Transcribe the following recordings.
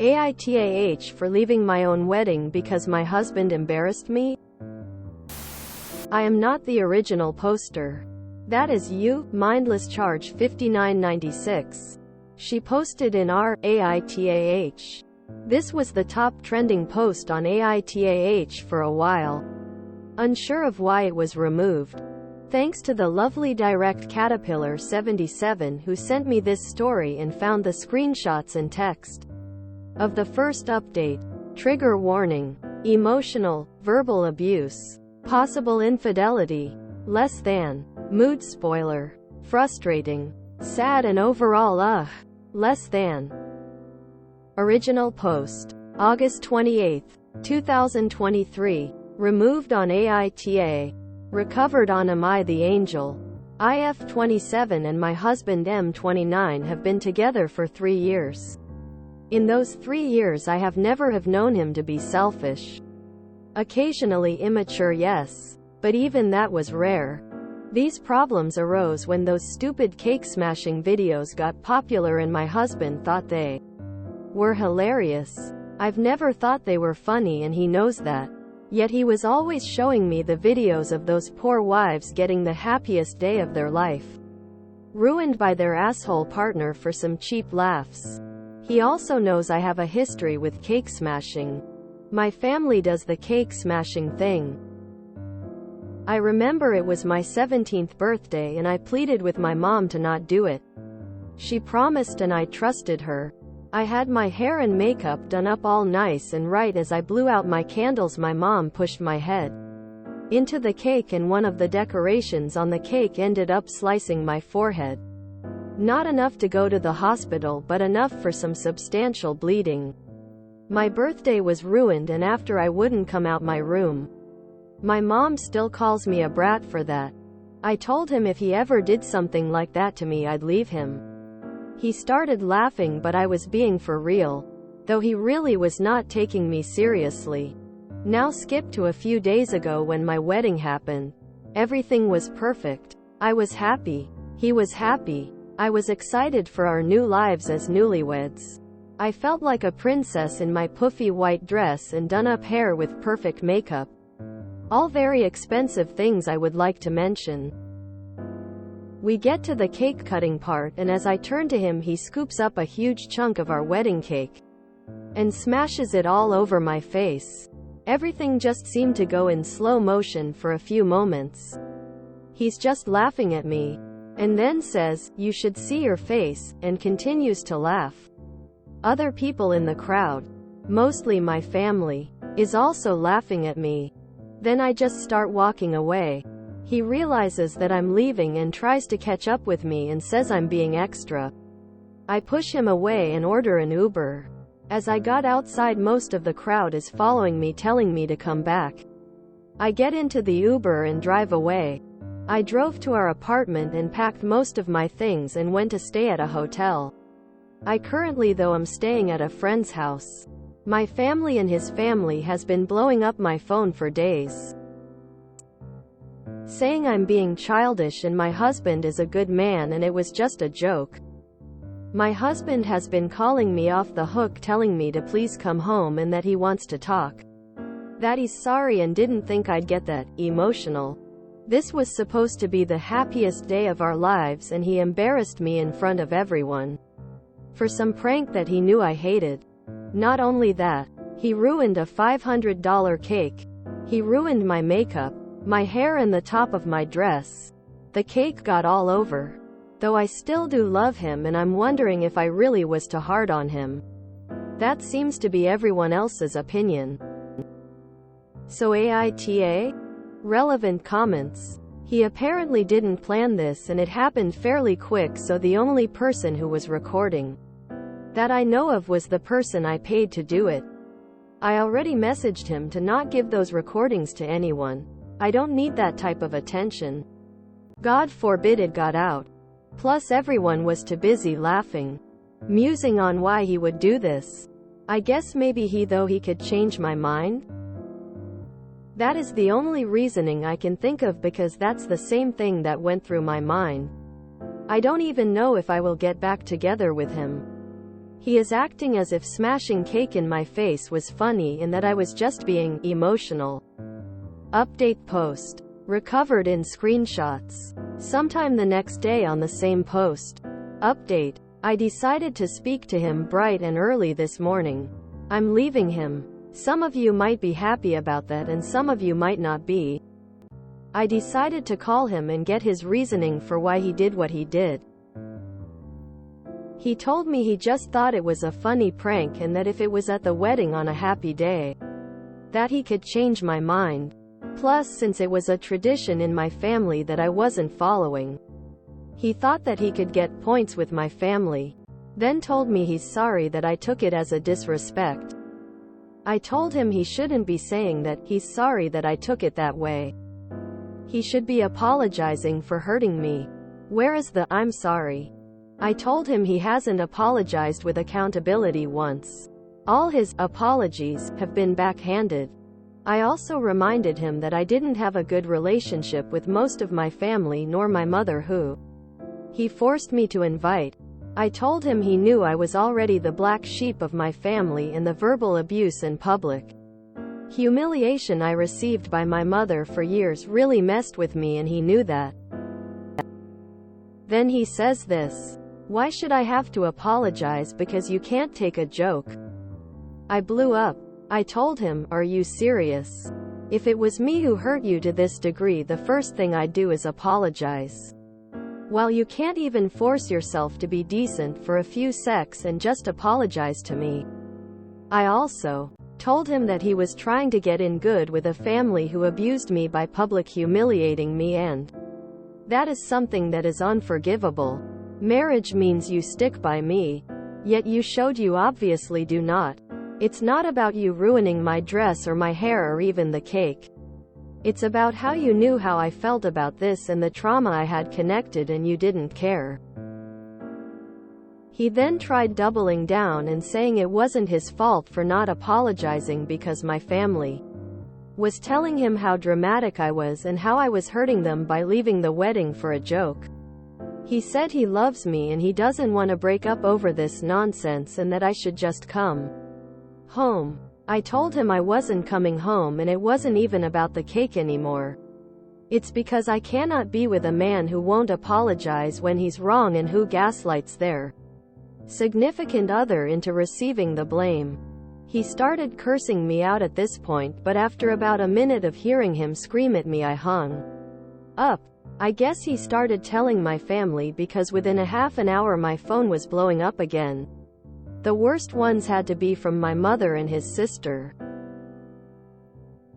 AITAH for leaving my own wedding because my husband embarrassed me? I am not the original poster. That is you, Mindless Charge 5996. She posted in r AITAH. This was the top trending post on AITAH for a while. Unsure of why it was removed. Thanks to the lovely Direct Caterpillar 77 who sent me this story and found the screenshots and text of the first update. Trigger warning. Emotional, verbal abuse. Possible infidelity. Less than. Mood spoiler. Frustrating. Sad and overall less than. Original post. August 28, 2023. Removed on AITA. Recovered on Am I the Angel? IF27 and my husband M29 have been together for 3 years. In those 3 years I have never have known him to be selfish. Occasionally immature, yes, but even that was rare. These problems arose when those stupid cake smashing videos got popular and my husband thought they were hilarious. I've never thought they were funny and he knows that. Yet he was always showing me the videos of those poor wives getting the happiest day of their life, ruined by their asshole partner for some cheap laughs. He also knows I have a history with cake smashing. My family does the cake smashing thing. I remember it was my 17th birthday and I pleaded with my mom to not do it. She promised and I trusted her. I had my hair and makeup done up all nice and right. As I blew out my candles, my mom pushed my head into the cake and one of the decorations on the cake ended up slicing my forehead. Not enough to go to the hospital, but enough for some substantial bleeding. My birthday was ruined, and after I wouldn't come out my room. My mom still calls me a brat for that. I told him if he ever did something like that to me I'd leave him. He started laughing, but I was being for real. Though he really was not taking me seriously. Now skip to a few days ago when my wedding happened. Everything was perfect. I was happy. He was happy. I was excited for our new lives as newlyweds. I felt like a princess in my puffy white dress and done-up hair with perfect makeup. All very expensive things I would like to mention. We get to the cake cutting part, and as I turn to him he scoops up a huge chunk of our wedding cake and smashes it all over my face. Everything just seemed to go in slow motion for a few moments. He's just laughing at me. And then says, "You should see your face," and continues to laugh. Other people in the crowd, mostly my family, is also laughing at me. Then I just start walking away. He realizes that I'm leaving and tries to catch up with me and says I'm being extra. I push him away and order an Uber. As I got outside, most of the crowd is following me, telling me to come back. I get into the Uber and drive away. I drove to our apartment and packed most of my things and went to stay at a hotel. I currently though am staying at a friend's house. My family and his family has been blowing up my phone for days, saying I'm being childish and my husband is a good man and it was just a joke. My husband has been calling me off the hook, telling me to please come home and that he wants to talk. That he's sorry and didn't think I'd get that emotional. This was supposed to be the happiest day of our lives and he embarrassed me in front of everyone for some prank that he knew I hated. Not only that, he ruined a $500 cake. He ruined my makeup, my hair and the top of my dress. The cake got all over. Though I still do love him and I'm wondering if I really was too hard on him. That seems to be everyone else's opinion. So AITA? Relevant comments. He apparently didn't plan this and it happened fairly quick, so the only person who was recording that I know of was the person I paid to do it. I already messaged him to not give those recordings to anyone. I don't need that type of attention. God forbid it got out. Plus everyone was too busy laughing, musing on why he would do this. I guess maybe he could change my mind? That is the only reasoning I can think of, because that's the same thing that went through my mind. I don't even know if I will get back together with him. He is acting as if smashing cake in my face was funny and that I was just being emotional. Update post. Recovered in screenshots. Sometime the next day on the same post. Update. I decided to speak to him bright and early this morning. I'm leaving him. Some of you might be happy about that and some of you might not be. I decided to call him and get his reasoning for why he did what he did. He told me he just thought it was a funny prank and that if it was at the wedding on a happy day, that he could change my mind. Plus, since it was a tradition in my family that I wasn't following, he thought that he could get points with my family. Then told me he's sorry that I took it as a disrespect. I told him he shouldn't be saying that, he's sorry that I took it that way. He should be apologizing for hurting me. Where is the "I'm sorry"? I told him he hasn't apologized with accountability once. All his apologies have been backhanded. I also reminded him that I didn't have a good relationship with most of my family nor my mother who he forced me to invite. I told him he knew I was already the black sheep of my family and the verbal abuse in public humiliation I received by my mother for years really messed with me and he knew that. Then he says this. Why should I have to apologize because you can't take a joke? I blew up. I told him, are you serious? If it was me who hurt you to this degree, the first thing I'd do is apologize. While you can't even force yourself to be decent for a few secs and just apologize to me. I also told him that he was trying to get in good with a family who abused me by public humiliating me, and that is something that is unforgivable. Marriage means you stick by me. Yet you showed you obviously do not. It's not about you ruining my dress or my hair or even the cake. It's about how you knew how I felt about this and the trauma I had connected and you didn't care. He then tried doubling down and saying it wasn't his fault for not apologizing because my family was telling him how dramatic I was and how I was hurting them by leaving the wedding for a joke. He said he loves me and he doesn't want to break up over this nonsense and that I should just come home. I told him I wasn't coming home and it wasn't even about the cake anymore. It's because I cannot be with a man who won't apologize when he's wrong and who gaslights their significant other into receiving the blame. He started cursing me out at this point, but after about a minute of hearing him scream at me, I hung up. I guess he started telling my family because within a half an hour my phone was blowing up again. The worst ones had to be from my mother and his sister.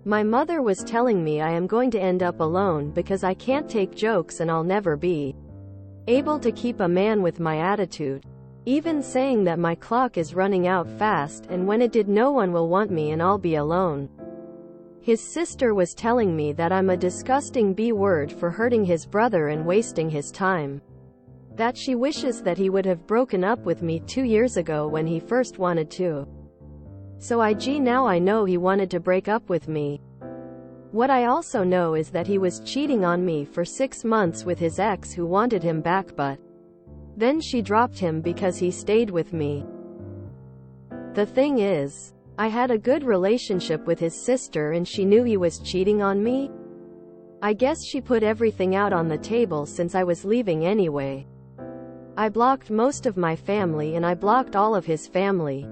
My mother was telling me I am going to end up alone because I can't take jokes and I'll never be able to keep a man with my attitude. Even saying that my clock is running out fast and when it did no one will want me and I'll be alone. His sister was telling me that I'm a disgusting B-word for hurting his brother and wasting his time. That she wishes that he would have broken up with me 2 years ago when he first wanted to. So now I know he wanted to break up with me. What I also know is that he was cheating on me for 6 months with his ex who wanted him back, but then she dropped him because he stayed with me. The thing is, I had a good relationship with his sister and she knew he was cheating on me. I guess she put everything out on the table since I was leaving anyway. I blocked most of my family and I blocked all of his family.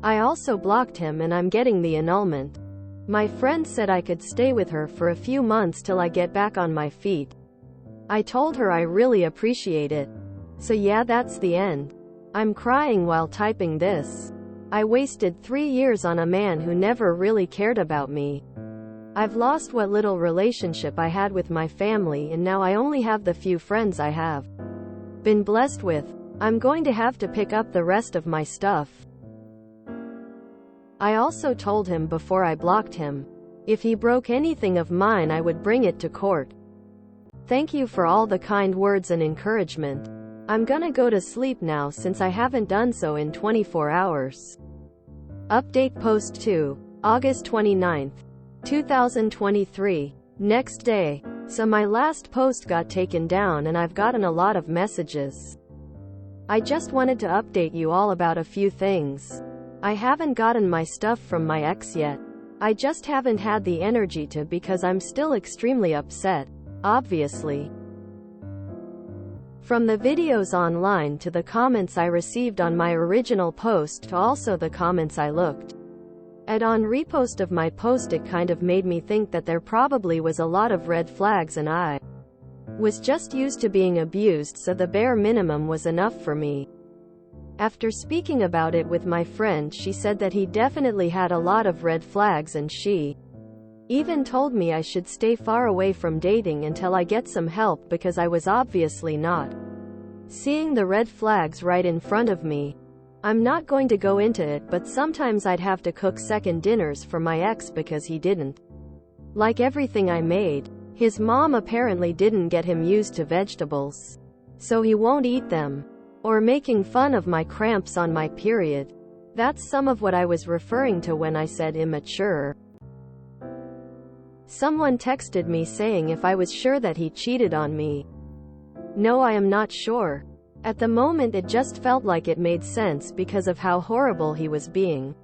I also blocked him and I'm getting the annulment. My friend said I could stay with her for a few months till I get back on my feet. I told her I really appreciate it. So yeah, that's the end. I'm crying while typing this. I wasted 3 years on a man who never really cared about me. I've lost what little relationship I had with my family and now I only have the few friends I have been blessed with. I'm going to have to pick up the rest of my stuff. I also told him before I blocked him, if he broke anything of mine I would bring it to court. Thank you for all the kind words and encouragement. I'm gonna go to sleep now since I haven't done so in 24 hours. Update post 2, August 29th, 2023. Next day. So my last post got taken down and I've gotten a lot of messages. I just wanted to update you all about a few things. I haven't gotten my stuff from my ex yet. I just haven't had the energy to because I'm still extremely upset, obviously. From the videos online to the comments I received on my original post to also the comments I looked at on repost of my post, it kind of made me think that there probably was a lot of red flags and I was just used to being abused, so the bare minimum was enough for me. After speaking about it with my friend, she said that he definitely had a lot of red flags, and she even told me I should stay far away from dating until I get some help because I was obviously not seeing the red flags right in front of me. I'm not going to go into it, but sometimes I'd have to cook second dinners for my ex because he didn't like everything I made. His mom apparently didn't get him used to vegetables, so he won't eat them. Or making fun of my cramps on my period. That's some of what I was referring to when I said immature. Someone texted me saying if I was sure that he cheated on me. No, I am not sure. At the moment it just felt like it made sense because of how horrible he was being.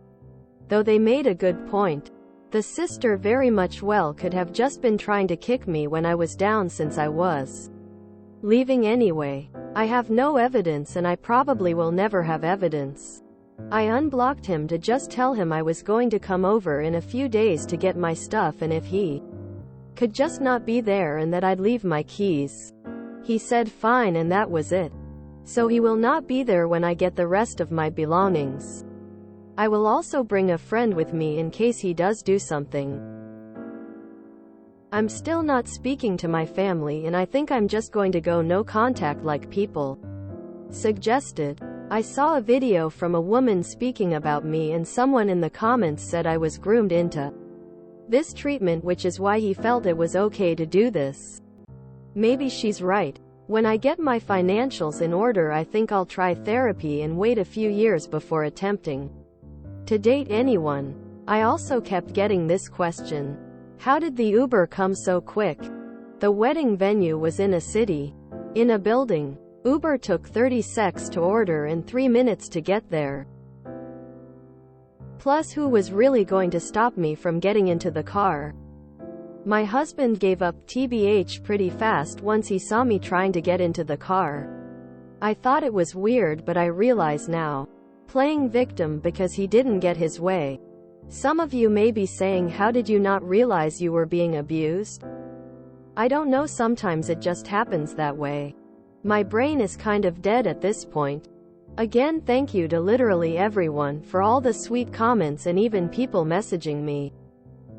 Though they made a good point. The sister very much well could have just been trying to kick me when I was down since I was leaving anyway. I have no evidence and I probably will never have evidence. I unblocked him to just tell him I was going to come over in a few days to get my stuff and if he could just not be there and that I'd leave my keys. He said fine and that was it. So he will not be there when I get the rest of my belongings. I will also bring a friend with me in case he does do something. I'm still not speaking to my family and I think I'm just going to go no contact like people suggested. I saw a video from a woman speaking about me and someone in the comments said I was groomed into this treatment, which is why he felt it was okay to do this. Maybe she's right. When I get my financials in order, I think I'll try therapy and wait a few years before attempting to date anyone. I also kept getting this question. How did the Uber come so quick? The wedding venue was in a city. In a building. Uber took 30 seconds to order and 3 minutes to get there. Plus, who was really going to stop me from getting into the car? My husband gave up TBH pretty fast once he saw me trying to get into the car. I thought it was weird, but I realize now. Playing victim because he didn't get his way. Some of you may be saying, how did you not realize you were being abused? I don't know, sometimes it just happens that way. My brain is kind of dead at this point. Again, thank you to literally everyone for all the sweet comments and even people messaging me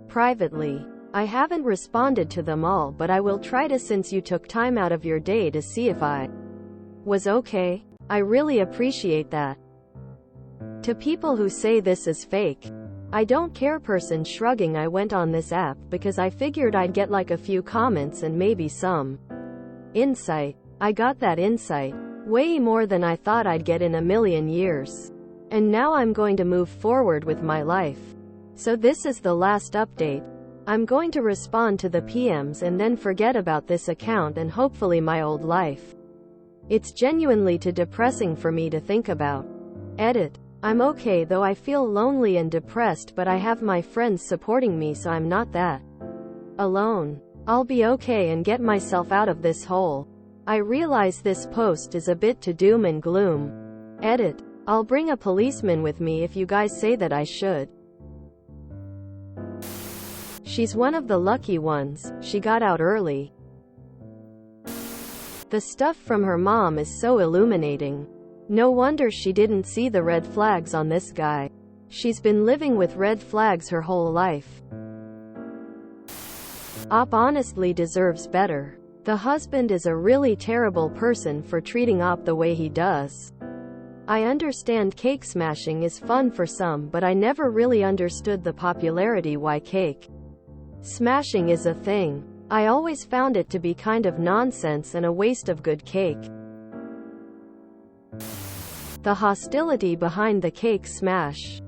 privately. I haven't responded to them all, but I will try to since you took time out of your day to see if I was okay. I really appreciate that. To people who say this is fake, I don't care. Person shrugging. I went on this app because I figured I'd get like a few comments and maybe some insight. I got that insight. Way more than I thought I'd get in a million years. And now I'm going to move forward with my life. So this is the last update. I'm going to respond to the PMs and then forget about this account and hopefully my old life. It's genuinely too depressing for me to think about. Edit. I'm okay though I feel lonely and depressed, but I have my friends supporting me, so I'm not that alone. I'll be okay and get myself out of this hole. I realize this post is a bit too doom and gloom. Edit. I'll bring a policeman with me if you guys say that I should. She's one of the lucky ones. She got out early. The stuff from her mom is so illuminating. No wonder she didn't see the red flags on this guy. She's been living with red flags her whole life. Op honestly deserves better. The husband is a really terrible person for treating Op the way he does. I understand cake smashing is fun for some, but I never really understood the popularity why cake smashing is a thing. I always found it to be kind of nonsense and a waste of good cake. The hostility behind the cake smash.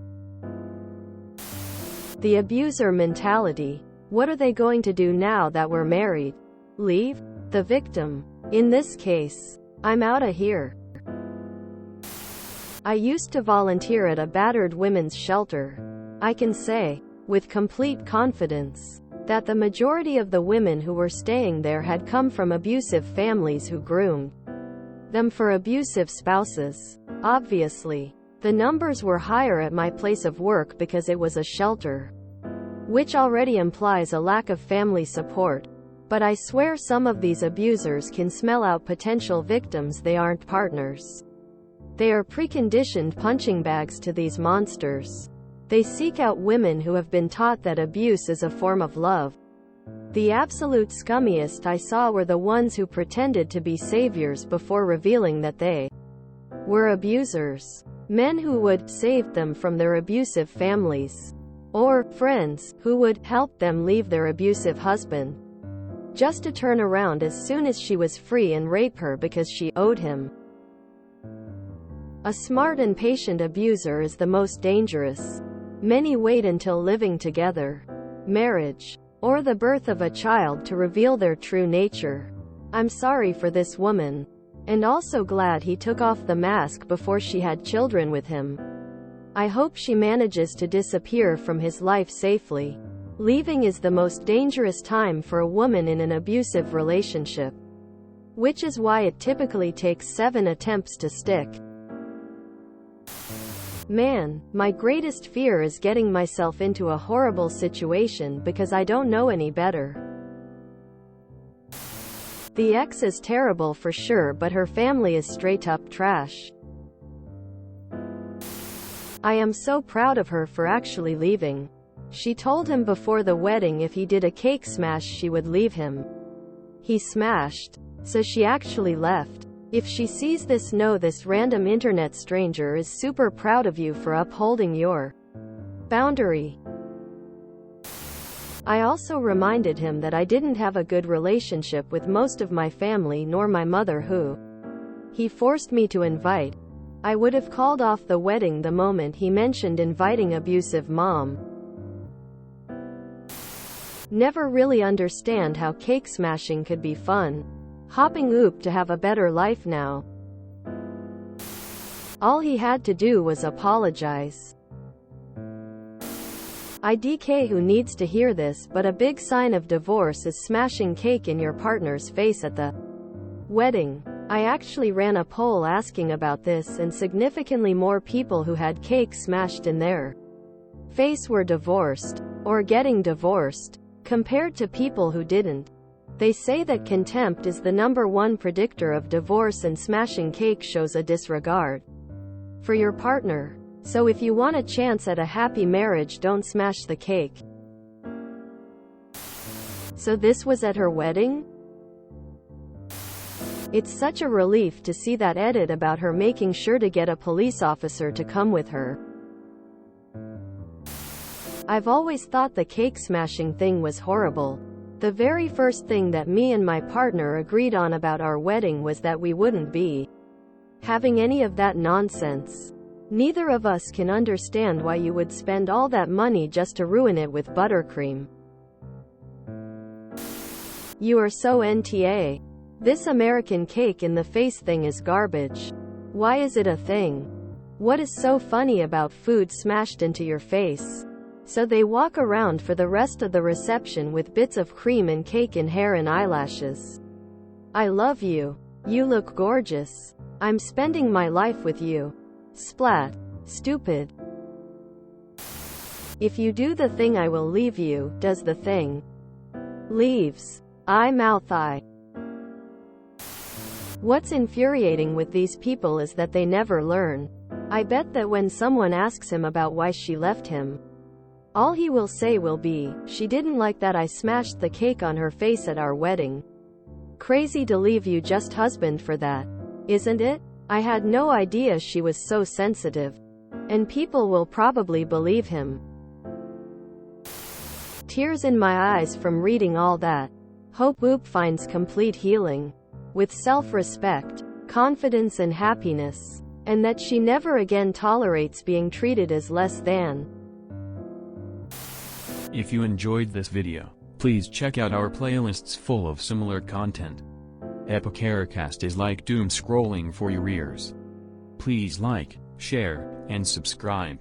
The abuser mentality. What are they going to do now that we're married? Leave? The victim. In this case, I'm outta here. I used to volunteer at a battered women's shelter. I can say, with complete confidence, that the majority of the women who were staying there had come from abusive families who groomed them for abusive spouses. Obviously, the numbers were higher at my place of work because it was a shelter, which already implies a lack of family support. But I swear some of these abusers can smell out potential victims. They aren't partners. They are preconditioned punching bags to these monsters. They seek out women who have been taught that abuse is a form of love. The absolute scummiest I saw were the ones who pretended to be saviors before revealing that they were abusers. Men who would save them from their abusive families, or friends who would help them leave their abusive husband, just to turn around as soon as she was free and rape her because she owed him. A smart and patient abuser is the most dangerous. Many wait until living together, marriage, or the birth of a child to reveal their true nature. I'm sorry for this woman, and also glad he took off the mask before she had children with him. I hope she manages to disappear from his life safely. Leaving is the most dangerous time for a woman in an abusive relationship, which is why it typically takes 7 attempts to stick. Man, my greatest fear is getting myself into a horrible situation because I don't know any better. The ex is terrible for sure, but her family is straight up trash. I am so proud of her for actually leaving. She told him before the wedding if he did a cake smash she would leave him. He smashed, so she actually left. If she sees this, know this random internet stranger is super proud of you for upholding your boundary. I also reminded him that I didn't have a good relationship with most of my family, nor my mother, who he forced me to invite. I would have called off the wedding the moment he mentioned inviting abusive mom. Never really understand how cake smashing could be fun. Hopping oop to have a better life now. All he had to do was apologize. IDK, who needs to hear this, but a big sign of divorce is smashing cake in your partner's face at the wedding. I actually ran a poll asking about this, and significantly more people who had cake smashed in their face were divorced, or getting divorced, compared to people who didn't. They say that contempt is the #1 predictor of divorce, and smashing cake shows a disregard for your partner. So if you want a chance at a happy marriage, don't smash the cake. So this was at her wedding? It's such a relief to see that edit about her making sure to get a police officer to come with her. I've always thought the cake smashing thing was horrible. The very first thing that me and my partner agreed on about our wedding was that we wouldn't be having any of that nonsense. Neither of us can understand why you would spend all that money just to ruin it with buttercream. You are so NTA. This American cake in the face thing is garbage. Why is it a thing? What is so funny about food smashed into your face? So they walk around for the rest of the reception with bits of cream and cake in hair and eyelashes. I love you. You look gorgeous. I'm spending my life with you. Splat. Stupid. If you do the thing, I will leave you. Does the thing. Leaves. I mouth I. What's infuriating with these people is that they never learn. I bet that when someone asks him about why she left him, all he will say will be, she didn't like that I smashed the cake on her face at our wedding. Crazy to leave you just husband for that, isn't it? I had no idea she was so sensitive. And people will probably believe him. Tears in my eyes from reading all that. Hope Oop finds complete healing, with self-respect, confidence and happiness, and that she never again tolerates being treated as less than. If you enjoyed this video, please check out our playlists full of similar content. AITAH is like doom scrolling for your ears. Please like, share, and subscribe.